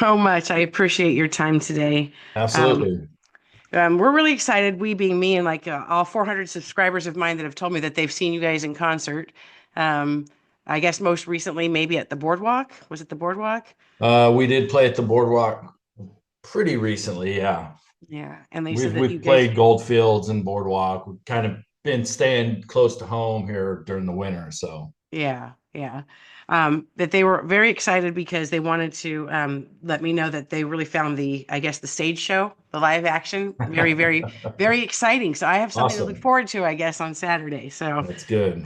so much. I appreciate your time today. Um, Absolutely. we're really excited, we being me and like all 400 subscribers of mine that have told me that they've seen you guys in concert. Um, I guess most recently, maybe at the Boardwalk. Was it the Boardwalk? We did play at the Boardwalk pretty recently. Yeah, Yeah. And they said we've that we've you guys, played Goldfields and Boardwalk. We've kind of been staying close to home here during the winter. So yeah, yeah. That they were very excited because they wanted to let me know that they really found I guess, the stage show, the live action, very, very, very exciting. So I have something to look awesome. forward to, I guess, on Saturday. So, That's good.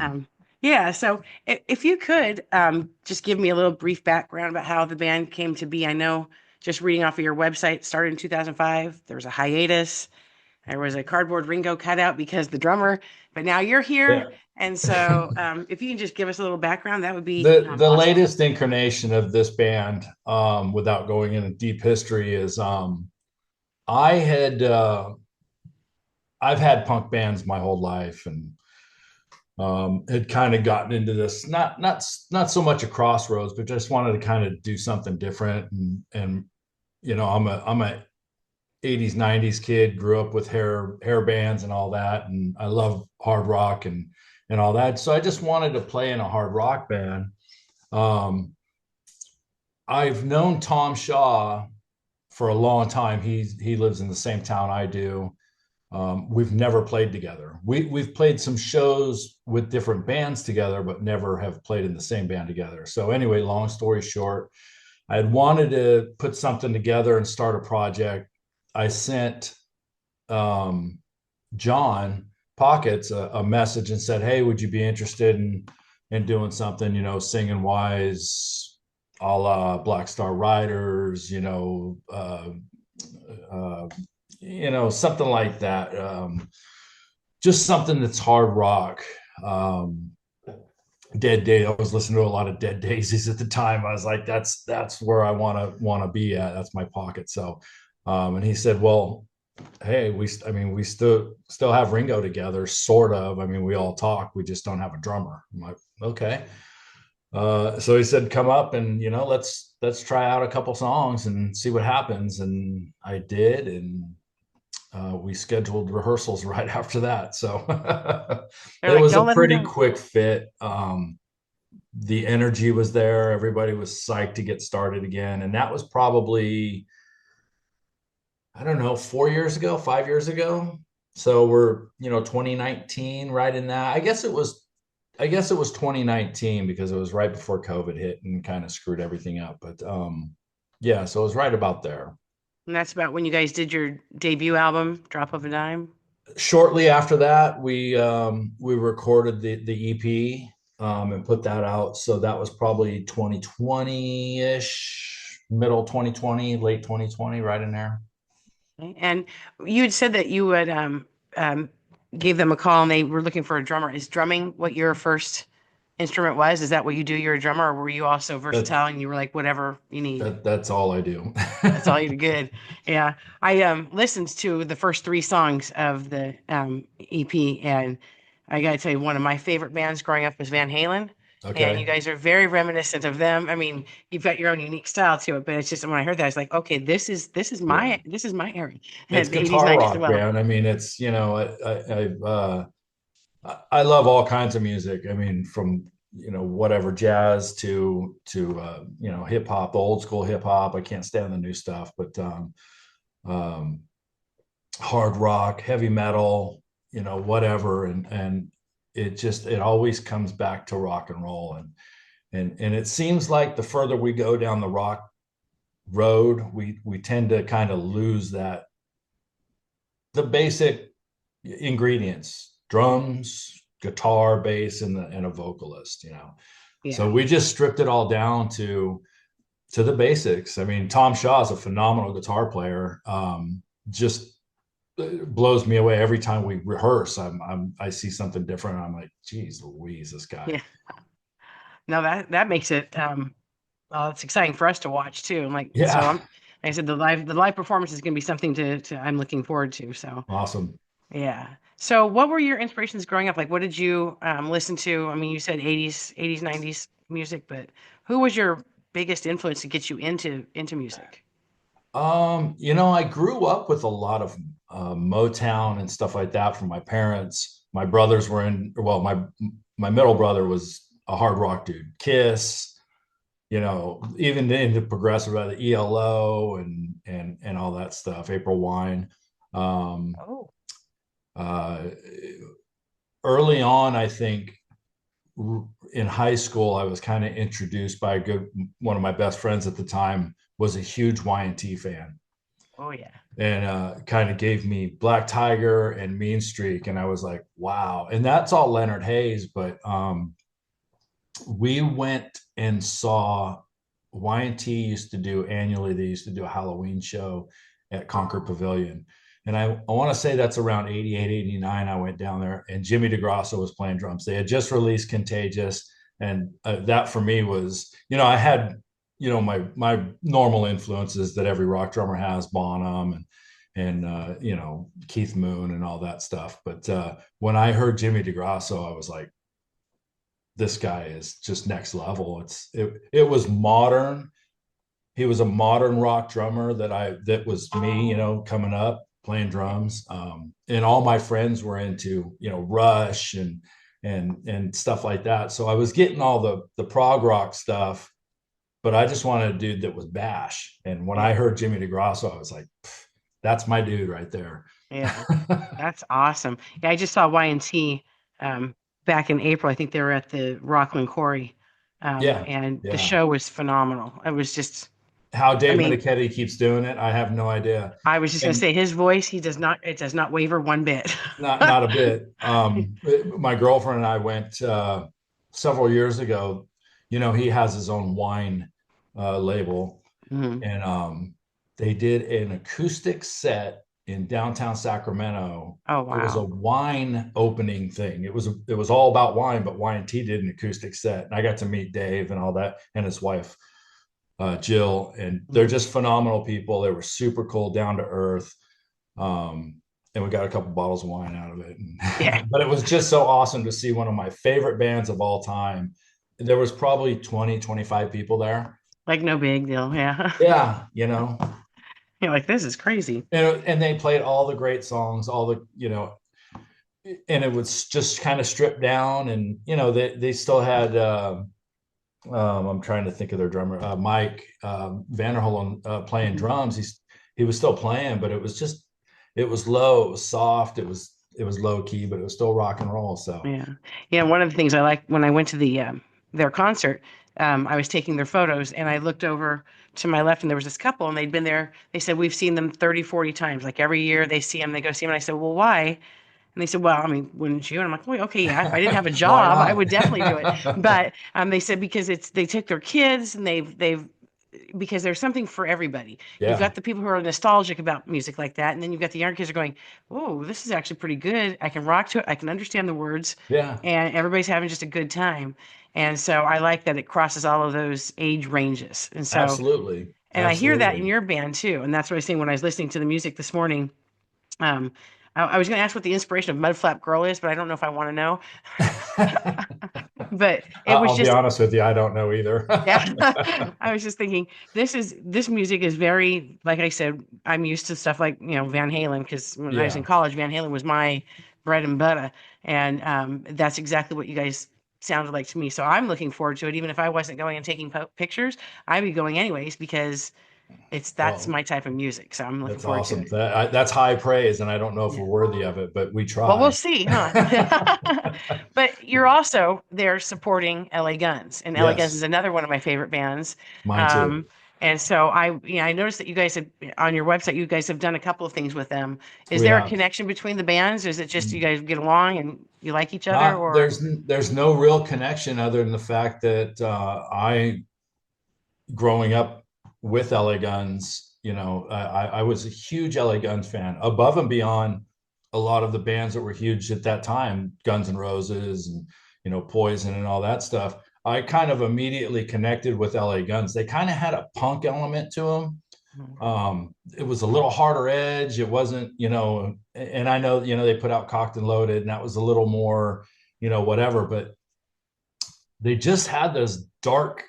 yeah. So if you could just give me a little brief background about how the band came to be. I know just reading off of your website, it started in 2005. There was a hiatus. There was a cardboard Ringo cutout because the drummer, but now you're here. Yeah. And so, if you can just give us a little background, that would be The awesome. latest incarnation of this band, without going into deep history, is I had I've had punk bands my whole life, and had kind of gotten into this, not so much a crossroads, but just wanted to kind of do something different. And I'm a 80s 90s kid, grew up with hair bands and all that, and I love hard rock and all that. So I just wanted to play in a hard rock band. Um, I've known Tom Shaw for a long time. He lives in the same town I do. We've never played together. We've played some shows with different bands together, but never have played in the same band together. So anyway, long story short, I had wanted to put something together and start a project. I sent um, John Pockets a message and said, "Hey, would you be interested in doing something? Singing wise, a la Black Star Riders, uh, something like that. Just something that's hard rock. Um, Dead Day. I was listening to a lot of Dead Daisies at the time. I was like, that's where I want to be at. That's my pocket. So, and he said, well, hey, I mean, we still have Ringo together, sort of. I mean, we all talk. We just don't have a drummer. I'm like, okay. So he said, come up and let's try out a couple songs and see what happens. And I did, and we scheduled rehearsals right after that. So They're it like, was a don't let them pretty down. quick fit. The energy was there. Everybody was psyched to get started again. And that was probably, I don't know, 4 years ago, 5 years ago. So we're, 2019, right in that. I guess it was 2019 because it was right before COVID hit and kind of screwed everything up. But yeah, so it was right about there. And that's about when you guys did your debut album, Drop of a Dime. Shortly after that, we recorded the EP, and put that out. So that was probably 2020-ish, middle 2020, late 2020, right in there. Okay. And you had said that you would um, gave them a call and they were looking for a drummer. Is drumming what your first instrument was? Is that what you do? You're a drummer, or were you also That versatile and you were like, whatever you need? that's all I do. That's all you did. Good. Yeah. I listened to the first three songs of the EP, and I gotta tell you, one of my favorite bands growing up was Van Halen. And you Okay. guys are very reminiscent of them. I mean, you've got your own unique style to it, but it's just when I heard that, I was like, okay, Yeah. this is my era, It's the 80s, guitar 90s as rock, well. man. I mean, it's, I love all kinds of music. I mean, from, whatever, jazz to hip hop, old school hip hop. I can't stand the new stuff, but um, hard rock, heavy metal, whatever. And it always comes back to rock and roll. And it seems like the further we go down the rock road, we tend to kind of lose the basic ingredients: drums, guitar, bass, and a vocalist. So Yeah. we just stripped it all down to the basics. I mean, Tom Shaw is a phenomenal guitar player. Just blows me away every time we rehearse. I see something different. I'm like, geez Louise, this guy. Yeah. No, that makes it it's exciting for us to watch too. I'm like, so Yeah, like I said, the live performance is gonna be something to I'm looking forward to. So awesome. yeah. So what were your inspirations growing up? Like what did you listen to? I mean, you said 80s, 90s music, but who was your biggest influence to get you into music? I grew up with a lot of Motown and stuff like that from my parents. My brothers were well, my middle brother was a hard rock dude. Kiss, even into progressive, the ELO and all that stuff. April Wine. Um, Oh, uh, Early on, I think in high school, I was kind of introduced by one of my best friends at the time was a huge Y&T fan oh yeah. and kind of gave me Black Tiger and Mean Streak. And I was like, wow. And that's all Leonard Hayes. But we went and saw Y&T used to do annually, they used to do a Halloween show at Concord Pavilion. And I want to say that's around 88, 89. I went down there and Jimmy DeGrasso was playing drums. They had just released Contagious. And that for me was, I had, my normal influences that every rock drummer has, Bonham and Keith Moon and all that stuff. But when I heard Jimmy DeGrasso, I was like, this guy is just next level. It was modern. He was a modern rock drummer that was me, coming up playing drums. And all my friends were into, Rush and stuff like that. So I was getting all the prog rock stuff, but I just wanted a dude that was bash. And when I Yeah. heard Jimmy DeGrasso, I was like, that's my dude right there. Yeah. That's awesome. Yeah, I just saw Y&T back in April. I think they were at the Rockland Quarry. Yeah, And the yeah. show was phenomenal. It was just, How I Dave mean, Meniketti keeps doing it, I have no idea. I was just gonna And say his voice, it does not waver one bit. not a bit. My girlfriend and I went several years ago. He has his own wine label, Mhm. and they did an acoustic set in downtown Sacramento. Oh It was a wow. wine opening thing. It was all about wine, but Y&T did an acoustic set, and I got to meet Dave and all that, and his wife Jill, and they're Mhm. just phenomenal people. They were super cool, down to earth. And we got a couple bottles of wine out of it. Yeah, But it was just so awesome to see one of my favorite bands of all time. There was probably 20, 25 people there. like no big deal. Yeah. Yeah, You're like, this is crazy. and they played all the great songs, all the, and it was just kind of stripped down. And, they still had, I'm trying to think of their drummer, Mike Vanderholen playing Mhm. drums. He was still playing, but it was low, it was soft, it was low key, but it was still rock and roll. So Yeah. Yeah. One of the things I liked when I went to their concert, I was taking their photos and I looked over to my left and there was this couple and they'd been there. They said, we've seen them 30, 40 times. Like every year they see them, they go see them. And I said, well, why? And they said, well, I mean, wouldn't you? And I'm like, well, okay, yeah, if I didn't have a why job, I not? would definitely do it. But they said because they took their kids and they've because there's something for everybody. You've Yeah, got the people who are nostalgic about music like that, and then you've got the younger kids who are going, "Oh, this is actually pretty good. I can rock to it. I can understand the words." yeah, And everybody's having just a good time. And so I like that it crosses all of those age ranges. And so, absolutely, and I hear that in absolutely. your band too. And that's what I was saying when I was listening to the music this morning. Um, I was going to ask what the inspiration of Mud Flap Girl is, but I don't know if I want to know. But it was I'll be just honest with you, I don't know either. yeah. I was just thinking this music is very, like I said, I'm used to stuff like, Van Halen, because when I was in Yeah, college, Van Halen was my bread and butter. And that's exactly what you guys sounded like to me. So I'm looking forward to it. Even if I wasn't going and taking pictures, I'd be going anyways because that's well, my type of music. So I'm looking that's forward to awesome. it. That's high praise, and I don't know if Yeah. we're worthy of it, but we Well, we'll try. see, huh? But you're also there supporting LA Guns, and LA Guns is Yes, another one of my favorite bands. mine too. Um, and so I noticed that you guys have on your website, you guys have done a couple of things with them. Is We there a have. connection between the bands? Or is it just you guys get along and you like each other, Not or? there's no real connection other than the fact that I growing up with LA Guns, I was a huge LA Guns fan, above and beyond a lot of the bands that were huge at that time, Guns N' Roses and Poison and all that stuff. I kind of immediately connected with LA Guns. They kind of had a punk element to them. It was a little harder edge. It wasn't, and I know, they put out Cocked and Loaded, and that was a little more, whatever. But they just had this dark,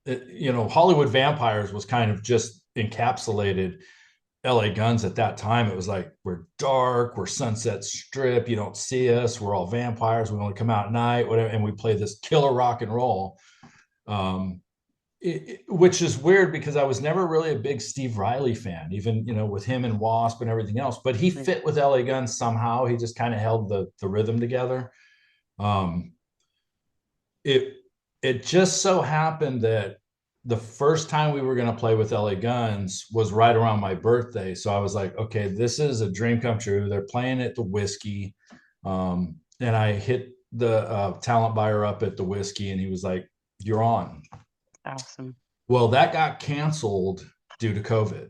Hollywood Vampires was kind of just encapsulated LA Guns at that time. It was like, we're dark, we're Sunset Strip, you don't see us, we're all vampires, we only come out at night, whatever, and we play this killer rock and roll. Um, which is weird because I was never really a big Steve Riley fan, even, you know, with him and Wasp and everything else, but he fit with LA Guns somehow. He just kind of held the rhythm together. Um, it it just so happened that the first time we were going to play with LA Guns was right around my birthday. So I was like, okay, this is a dream come true. They're playing at the Whiskey. And I hit the talent buyer up at the Whiskey, and he was like, you're on. Awesome. Well, that got canceled due to COVID.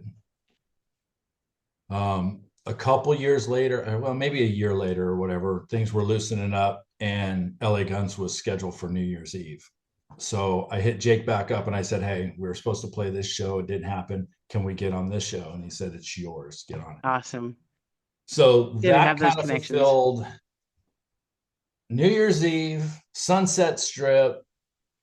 A couple years later, well, maybe a year later or whatever, things were loosening up, and LA Guns was scheduled for New Year's Eve. So I hit Jake back up and I said, hey, we were supposed to play this show. It didn't happen. Can we get on this show? And he said, it's yours. Get on it. Awesome. So Good to that have those kind of connections. fulfilled New Year's Eve, Sunset Strip,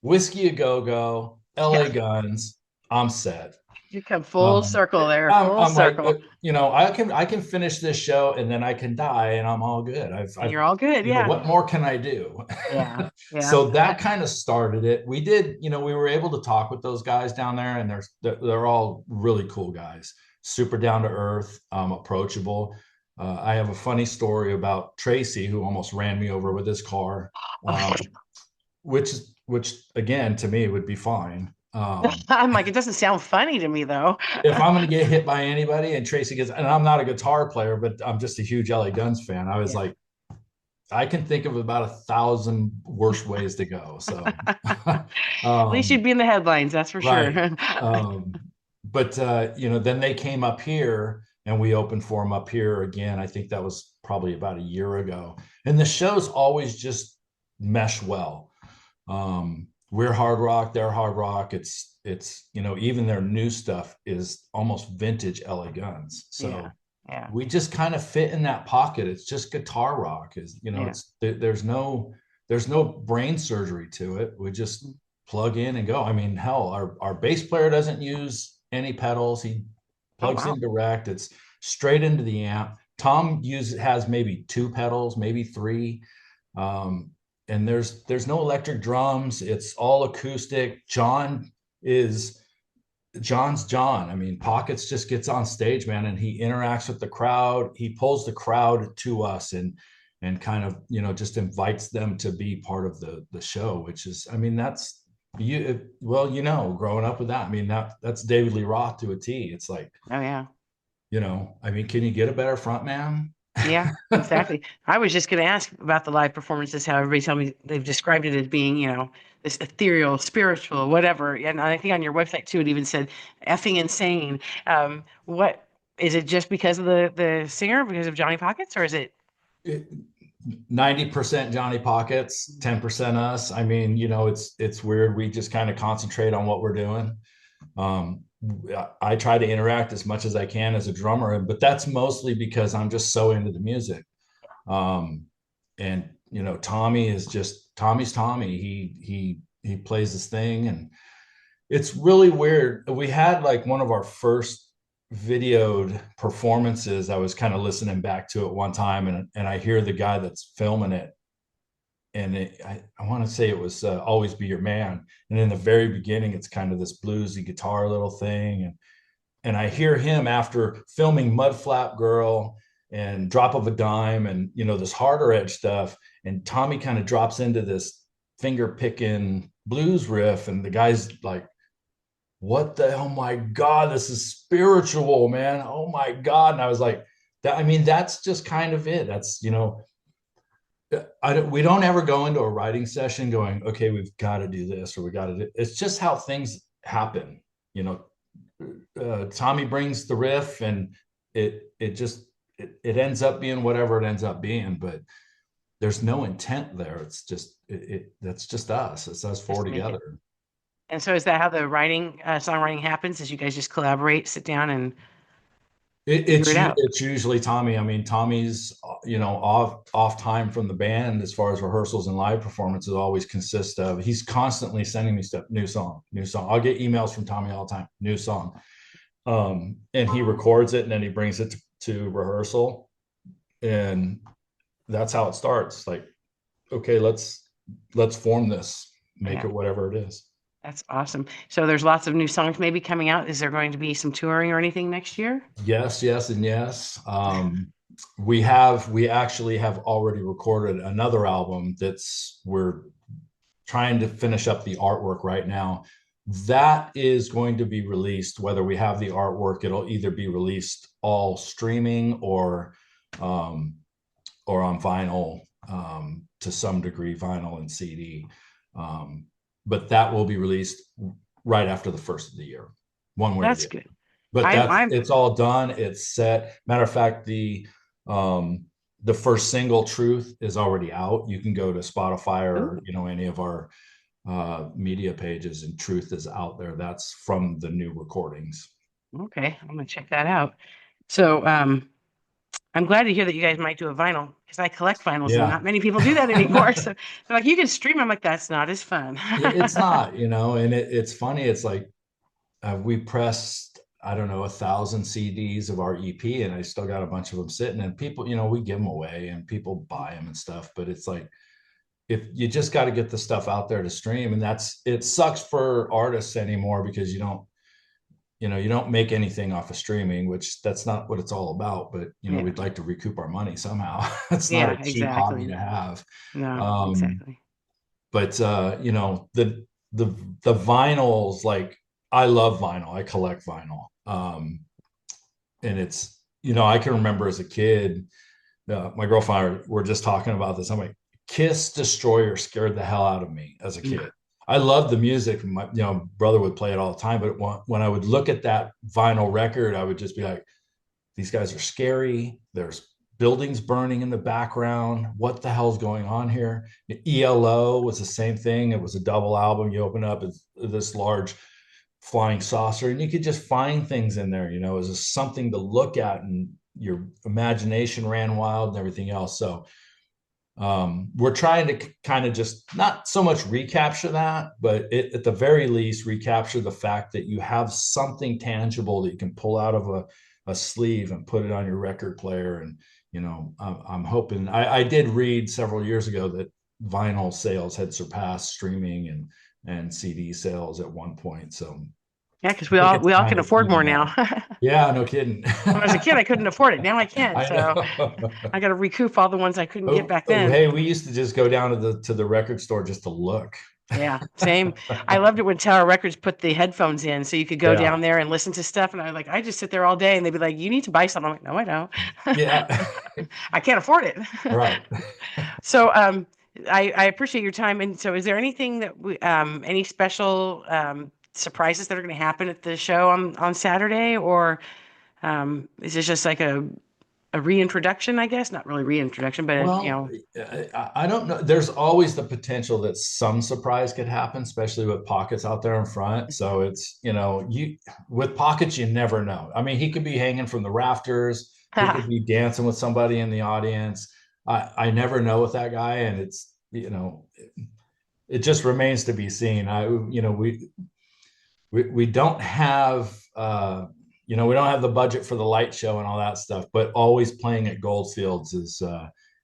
Whiskey A Go Go, LA Yeah. Guns. I'm set. You come full circle there, full I'm like, circle. you know, I can finish this show and then I can die and I'm all good. And I've, you're all good. you know, Yeah. what more can I do? Yeah. Yeah. So that kind of started it. We did, you know, we were able to talk with those guys down there, and they're all really cool guys, super down to earth, approachable. I have a funny story about TRACII, who almost ran me over with his car, um, which again to me would be fine. I'm like, it doesn't sound funny to me though. If I'm going to get hit by anybody and TRACII gets, and I'm not a guitar player, but I'm just a huge LA Guns fan. I was Yeah. like, I can think of about 1,000 worse ways to go. So, At least you'd be in the headlines, that's for sure. right. But you know, then they came up here and we opened for them up here again. I think that was probably about a year ago. And the shows always just mesh well. We're hard rock, they're hard rock. It's you know, even their new stuff is almost vintage LA Guns. So Yeah. Yeah. we just kind of fit in that pocket. It's just guitar rock. Is, you know, Yeah. it's there's no brain surgery to it. We just plug in and go. I mean, hell, our bass player doesn't use any pedals. He Oh, plugs wow. in direct. It's straight into the amp. Tom has maybe 2 pedals, maybe 3. And there's no electric drums. It's all acoustic. John's John. I mean, Pockets just gets on stage, man, and he interacts with the crowd. He pulls the crowd to us and kind of, you know, just invites them to be part of the show, which is, I mean, that's well, you know, growing up with that. I mean, that's David Lee Roth to a T. It's like, Oh, yeah. you know, I mean, can you get a better front man? Yeah, exactly. I was just going to ask about the live performances, how everybody told me they've described it as being, you know, this ethereal, spiritual, whatever. And I think on your website too, it even said effing insane. What is it, just because of the singer, because of Johnny Pockets, or is it? 90% Johnny Pockets, 10% us. I mean, you know, it's weird. We just kind of concentrate on what we're doing. Um, I try to interact as much as I can as a drummer, but that's mostly because I'm just so into the music. Um, and you know, Tommy's Tommy. He plays this thing, and it's really weird. We had like one of our first videoed performances. I was kind of listening back to it one time, and I hear the guy that's filming it, and I want to say it was Always Be Your Man. And in the very beginning, it's kind of this bluesy guitar little thing, and I hear him after filming Mud Flap Girl and Drop of a Dime and, you know, this harder edge stuff, and Tommy kind of drops into this finger picking blues riff, and the guy's like, what the, oh my God, this is spiritual, man. Oh my God. And I was like, that, I mean, that's just kind of it. That's, you know, we don't ever go into a writing session going, okay, we've got to do this or we got to do, it's just how things happen. You know, Tommy brings the riff, and it just, it ends up being whatever it ends up being, but there's no intent there. It's just, that's just us. It's us four Just make it. together. And so is that how the songwriting happens? Is you guys just collaborate, sit down and figure it out? It's usually Tommy. I mean, Tommy's, you know, off time from the band as far as rehearsals and live performances always consist of, he's constantly sending me stuff, new song. I'll get emails from Tommy all the time, new song. And he records it and then he brings it to rehearsal, and that's how it starts. Like, okay, let's form this, make Yeah, it whatever it is. that's awesome. So there's lots of new songs maybe coming out. Is there going to be some touring or anything next year? Yes, yes, and yes. We actually have already recorded another album that's we're trying to finish up the artwork right now. That is going to be released, whether we have the artwork, it'll either be released all streaming um, or on vinyl, to some degree, vinyl and CD. Um, but that will be released right after the first of the year, one way or That's the other. good. But I'm it's all done. It's set. Matter of fact, um, the first single, "Truth," is already out. You can go to Spotify or ooh, any of our media pages, and "Truth" is out there. That's from the new recordings. okay. I'm gonna check that out. So I'm glad to hear that you guys might do a vinyl because I collect vinyls and Yeah. not many people do that anymore. So they're like, you can stream. I'm like, that's not as fun. It's not, and it's funny. It's like we pressed, I don't know, 1,000 CDs of our EP, and I still got a bunch of them sitting. And people, we give them away, and people buy them and stuff. But it's like, if you just got to get the stuff out there to stream, and it sucks for artists anymore because you don't make anything off of streaming, which that's not what it's all about. But Yeah. we'd like to recoup our money somehow. It's not a Yeah, cheap hobby exactly. to have. No, Um, exactly. but the the vinyls, like, I love vinyl. I collect vinyl. And it's, I can remember as a kid, my girlfriend and I were just talking about this. I'm like, Kiss Destroyer scared the hell out of me as a Mm. kid. I loved the music. My brother would play it all the time. But when I would look at that vinyl record, I would just be like, these guys are scary. There's buildings burning in the background. What the hell's going on here? ELO was the same thing. It was a double album. You open up, it's this large flying saucer, and you could just find things in there. It was just something to look at, and your imagination ran wild and everything else. So we're trying to kind of just not so much recapture that, but at the very least recapture the fact that you have something tangible that you can pull out of a sleeve and put it on your record player. And I'm hoping, I did read several years ago that vinyl sales had surpassed streaming and CD sales at one point. So Yeah, because I think it's we all kind can of afford more evened now. out. Yeah, no kidding. When I was a kid, I couldn't afford it. Now I can. I So know. I got to recoup all the ones I couldn't get Oh, back oh, then. hey, we used to just go down to the record store just to look. Yeah, same. I loved it when Tower Records put the headphones in so you could go Yeah. down there and listen to stuff. And I was like, I just sit there all day and they'd be like, you need to buy something. I'm like, no, I don't. Yeah. I can't afford it. Right. So I appreciate your time. And so is there anything that any special surprises that are going to happen at the show on Saturday? Or is this just like a reintroduction, I guess? Not really reintroduction, but Well, I don't know. There's always the potential that some surprise could happen, especially with Pockets out there in front. So it's, you with Pockets, you never know. I mean, he could be hanging from the rafters. He could be dancing with somebody in the audience. I never know with that guy, and it just remains to be seen. We don't have we don't have the budget for the light show and all that stuff, but always playing at Goldfields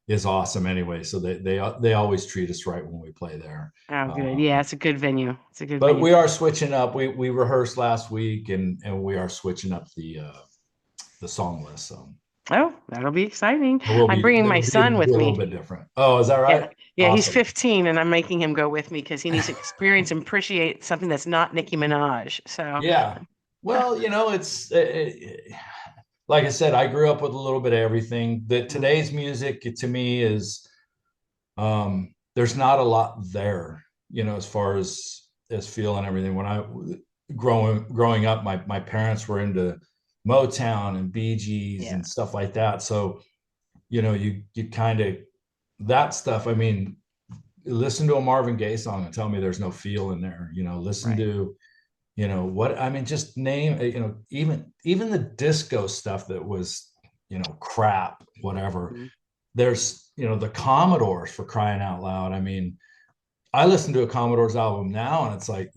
is awesome anyway. So they always treat us right when we play there. Oh, good. Um, Yeah, it's a good venue. It's a good but venue. we are switching up. We rehearsed last week, and we are switching up the song list. So Oh, that'll be exciting. it will I'm be bringing my it'll be, son it'll be with a little me. bit different. Oh, is that Yeah. right? Yeah, he's Awesome. 15 and I'm making him go with me because he needs to experience and appreciate something that's not Nicki Minaj. So, Yeah. Well, it's like I said, I grew up with a little bit of everything. That mm, today's music to me is there's not a lot there, as far as feel and everything. When I growing up, my parents were into Motown and Bee Gees yeah, and stuff like that. So, you kind of that stuff. I mean, listen to a Marvin Gaye song and tell me there's no feel in there. Listen right. to what I mean, just name, even the disco stuff that was, crap, whatever. Mm. There's, the Commodores, for crying out loud. I mean, I listen to a Commodores album now and it's like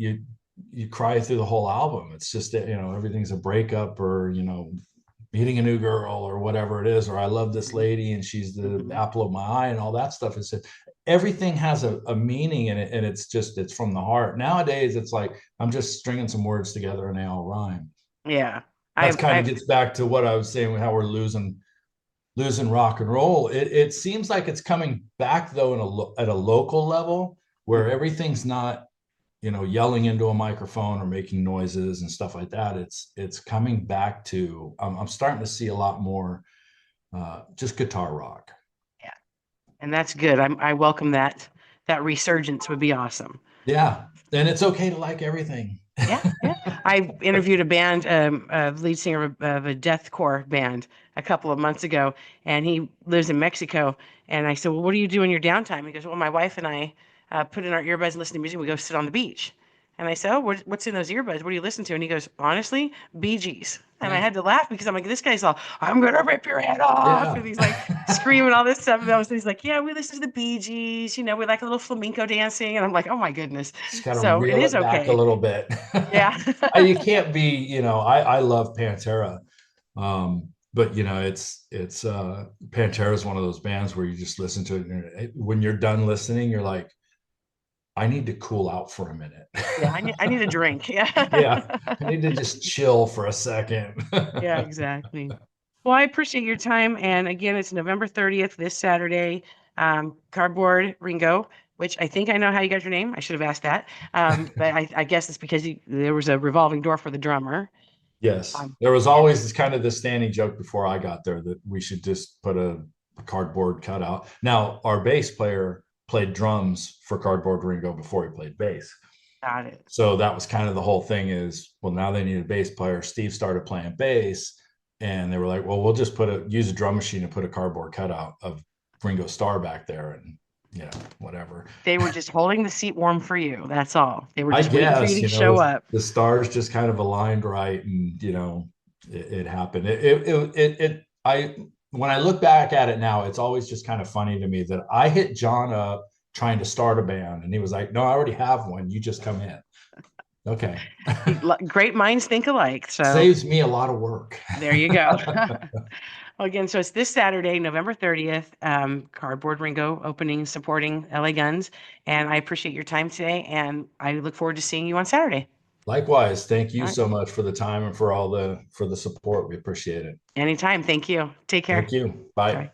you cry through the whole album. It's just that, everything's a breakup, or, meeting a new girl, or whatever it is, or I love this lady and she's the Mhm. apple of my eye, and all that stuff. Is everything has a meaning in it, and it's from the heart. Nowadays, it's like I'm just stringing some words together and they all rhyme. Yeah. That's kind of I gets back to what I was saying, how we're losing rock and roll. It seems like it's coming back though at a local level, where Mhm. everything's not, yelling into a microphone or making noises and stuff like that. It's coming back to, I'm starting to see a lot more just guitar rock. Yeah. And that's good. I welcome that. That resurgence would be awesome. Yeah, and it's okay to like everything. Yeah, yeah. I interviewed a band, lead singer of a deathcore band a couple of months ago, and he lives in Mexico. And I said, "Well, what do you do in your downtime?" He goes, "Well, my wife and I put in our earbuds and listen to music. We go sit on the beach." And I said, "Oh, what's in those earbuds? What do you listen to?" And he goes, "Honestly, Bee Gees." And I Yeah, had to laugh because I'm like, this guy's all, "I'm gonna rip your head off," and yeah. he's like screaming all this stuff. And he's like, "Yeah, we listen to the Bee Gees. We like a little flamenco dancing." And I'm like, "Oh my goodness." Just got to So it reel is it back a okay. little bit. Yeah. You can't be, I love Pantera. But it's Pantera is one of those bands where you just listen to it, and when you're done listening, you're like, I need to cool out for a minute. Yeah, I need a drink. Yeah. Yeah, I need to just chill for a second. Yeah, exactly. Well, I appreciate your time. And again, it's November 30th, this Saturday. Cardboard Ringo, which I think I know how you got your name. I should have asked that. But I guess it's because there was a revolving door for the drummer. Yes, Um, there was yeah, always this kind of the standing joke before I got there that we should just put a cardboard cutout. Now, our bass player played drums for Cardboard Ringo before he played bass. got it. So that was kind of the whole thing is, well, now they need a bass player. Steve started playing bass, and they were like, well, we'll just use a drum machine and put a cardboard cutout of Ringo Starr back there, and whatever. They were just holding the seat warm for you. That's all. They were I just waiting for you guess, to show up. the stars just kind of aligned right, and it happened. I when I look back at it now, it's always just kind of funny to me that I hit John up trying to start a band, and he was like, "No, I already have one. You just come in." Okay. Great minds think alike. So Saves me a lot of work. there you go. Well, again, so it's this Saturday, November 30th, Cardboard Ringo opening, supporting LA Guns. And I appreciate your time today, and I look forward to seeing you on Saturday. Likewise, thank you All right. so much for the time and for the support. We appreciate it. Anytime. Thank you. Take care. Thank you. All Bye. right.